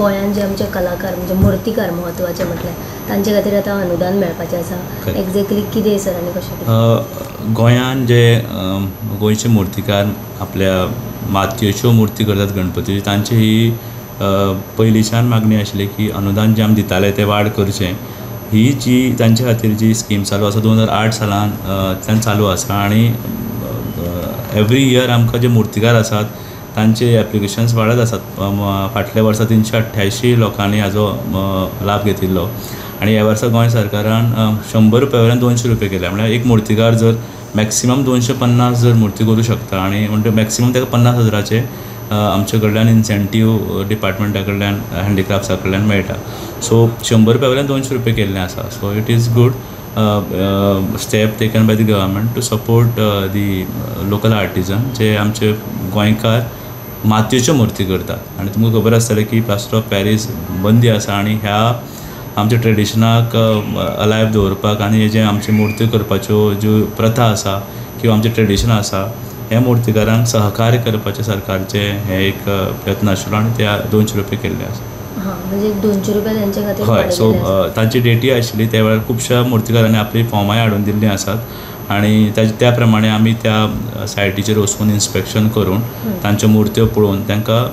गोंयांत जे आमचे कलाकार म्हणजे मुर्तीकार महत्वाचे म्हटल्यार तांचे खातीर आतां अनुदान मेळपाचें आसा एक्झॅक्टली कितें सर आनी कशें गोंयान जे गोंयचे मुर्तीकार आपल्या मातयेच्यो मुर्ती करतात गणपतीची तांची ही पयलींच्यान मागणी आशिल्ली की अनुदान जे आमी दिताले ते वाड करचें. ही जी तांचे खातीर जी स्कीम चालू आसा 2008 सालान चालू आसा आनी एवरी इयर आमकां जे मुर्तीकार आसात तांचे एप्लिकेशन्स वाडत आसात. फाटल्या वर्सा 388 लोकांनी हाजो लाभ घेतिल्लो आनी ह्या वर्सा गोंय सरकारान 100 रुपया 200 रुपया केल्या. म्हळ्यार एक मुर्तीकार जर मॅक्सिमम 250 जर मुर्ती करूं शकता आनी म्हणजे मॅक्सिमम ताका 50,000चे आमचे कडल्यान इन्सेंटीव डिपार्टमेंटा कडल्यान हँडीक्राफ्ट्सा कडल्यान मेळटा. सो 100 रुपया 200 रुपया केल्लें आसा. So it is good step taken by the government to support the local artisan जे आमचे गोंयकार मातयेच्यो मुर्ती करतात. आनी तुमकां खबर आसतलें की प्लास्टर ऑफ पॅरीस बंदी आसा आनी ह्या आमच्या ट्रेडिशनाक अलायव दवरपाक आनी हे जे आमचे मुर्त्यो करपाच्यो ज्यो प्रथा आसा किंवा आमचें ट्रेडिशन आसा हे मुर्तीकारांक सहकार्य करपाचें सरकारचें हे एक प्रयत्न आशिल्लो आनी त्या 200 रुपया केल्ले आसा. म्हणजे 200 रुपया तांचे खातीर हय. सो तांची डेटी आशिल्ली त्या वेळार खुबश्या मुर्तीकारांनी आपली फॉर्माय हाडून दिल्लीं आसात आनी त्या प्रमाणे आमी त्या सायटीचेर वचून इन्स्पेक्शन करून तांच्यो मुर्त्यो पळोवन तांकां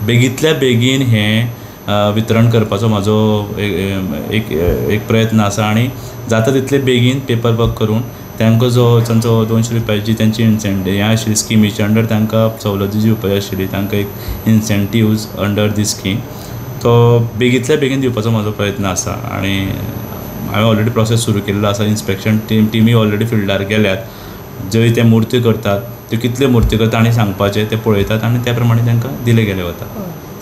बेगींतल्या बेगीन हें वितरण करपाचो म्हाजो एक प्रयत्न आसा आनी जाता तितले बेगीन पेपर वर्क करून तांकां जो तांचो 200 रुपयाची तांची इन्सेंटीव हें आशिल्ली स्किमीची अंडर तांकां सवलती दिवपाची आशिल्ली तांकां एक इन्सेंटिव्ज अंडर दी स्कीम तो बेगींतल्या बेगीन दिवपाचो म्हाजो प्रयत्न आसा. आनी हांवें ऑलरेडी प्रोसेस सुरू केल्लो आसा. इन्स्पेक्शन टीमी ऑलरेडी फिल्डार गेल्यात. जंय ते मुर्त्यो करतात त्यो कितल्यो मुर्त्यो करतात आनी सांगपाचें ते पळयतात आनी त्या प्रमाणे तांकां दिले गेले वता.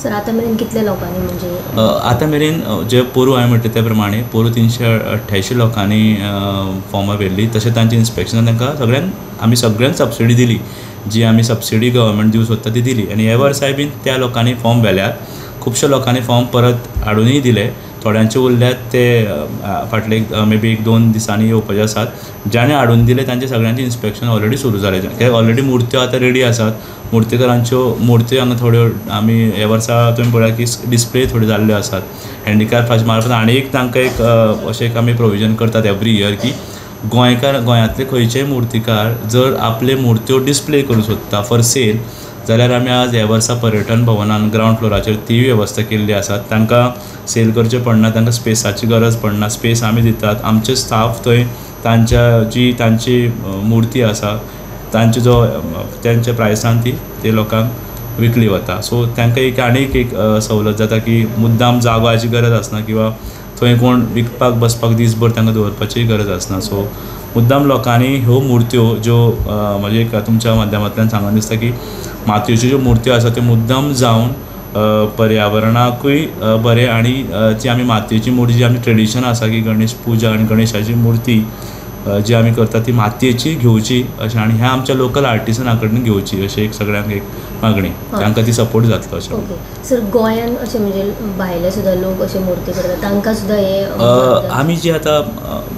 सर आतां मेरेन कितले लोकांनी म्हणजे आतां मेरेन जे पोरू हांवें म्हटलें त्या प्रमाणे पोरू 388 लोकांनी फॉर्मां भरली. तशें तांचें इन्स्पेक्शन तांकां आमी सगळ्यांक सबसिडी दिली. जी आमी सबसिडी गव्हर्मेंट दिवंक सोदता ती दिली आनी ह्या वर्साय बीन त्या लोकांनी फॉर्म व्हेल्यात. खुबश्या लोकांनी फॉर्म परत हाडूनय दिले. थोड्यांचे उरल्यात ते फाटले मे बी 1-2 दिसांनी येवपाचे आसात. ज्याने हाडून दिले तांचे सगळ्यांचें इन्स्पेक्शन ऑलरेडी सुरू जालें. कित्याक ऑलरेडी मुर्त्यो आतां रेडी आसात. मुर्तीकारांच्यो मुर्त्यो हांगा थोड्यो आमी ह्या वर्सा तुमी पळयात की डिस्प्ले थोड्यो जाल्ल्यो आसात. हँडीक्राफ्ट मार्फत आनी एक तांकां एक अशें एक आमी प्रोविजन करतात एवरी इयर की गोंयांतले खंयचेय मुर्तीकार जर आपले मुर्त्यो डिस्प्ले करूंक सोदता फॉर सेल जाल्यार आमी आज ह्या वर्सा पर्यटन भवनान ग्रावंड फ्लोराचेर ती वेवस्था केल्ली आसा. तांकां सेल करचें पडना. तांकां स्पेसाची गरज पडना. स्पेस आमी दितात. आमचे स्टाफ थंय तांची मुर्ती आसा त्यांच्या प्रायसान ते लोकांक विकली वता. सो तांकां एक आनीक एक सवलत जाता की मुद्दाम जागाची गरज आसना किंवा थंय कोण विकपाक बसपाक दिसभर तांकां दवरपाची गरज आसना. सो मुद्दाम लोकांनी ह्यो मुर्त्यो ज्यो म्हणजे एक तुमच्या माध्यमांतल्यान सांगून दिसता की मातयेच्यो ज्यो मुर्त्यो आसा त्यो मुद्दाम जावन पर्यावरणाकूय बरें आनी जी आमी मातयेची मुर्ती जी आमी ट्रेडिशन आसा की गणेश पुजा आनी गणेशाची मुर्ती जी आमी करता ती मातयेची घेवची अशें आनी ह्या आमच्या लोकल आर्टिसना कडल्यान घेवची अशें एक सगळ्यांक एक मागणी. तांकां ती सपोर्ट जातलो अशें. ओके सर गोंयान अशें म्हणजे भायले सुद्दां लोक अशे मुर्ती करतात तांकां सुद्दां हे आमी जी आतां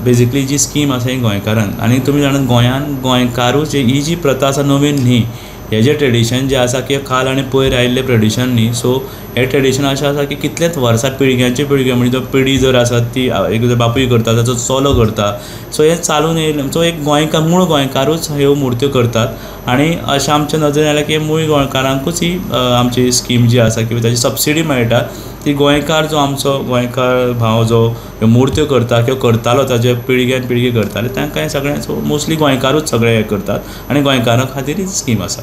बेजिकली जी स्कीम आसा ही गोंयकारांक आनी तुमी जाणात गोंयान गोंयकारूच ही जी प्रथा आसा नवीन न्ही. हे जे ट्रेडिशन जे आसा की काल आनी पयर आयिल्ले ट्रेडिशन न्ही. सो हे ट्रेडिशन अशें आसा की कितलेच वर्सां पिळग्यांची पिळगी म्हणजे जो पिढी जर आसा ती एक जर बापूय करता ताचो चलो करता. सो हें चालून येयलें. सो एक गोंयकार मूळ गोंयकारूच ह्यो मुर्त्यो करतात आनी अशें आमच्या नजरेन आयलें की मूळ गोंयकारांकूच ही आमची स्कीम जी आसा किंवा ताची सबसिडी मेळटा ती गोंयकार जो आमचो गोंयकार भाव जो ह्यो मुर्त्यो करता किंवा करतालो ताचे पिळग्यान पिळगी करताले तांकां हें सगळें सो मोस्टली गोंयकारूच सगळें हें करतात आनी गोंयकारां खातीर ही स्कीम आसा.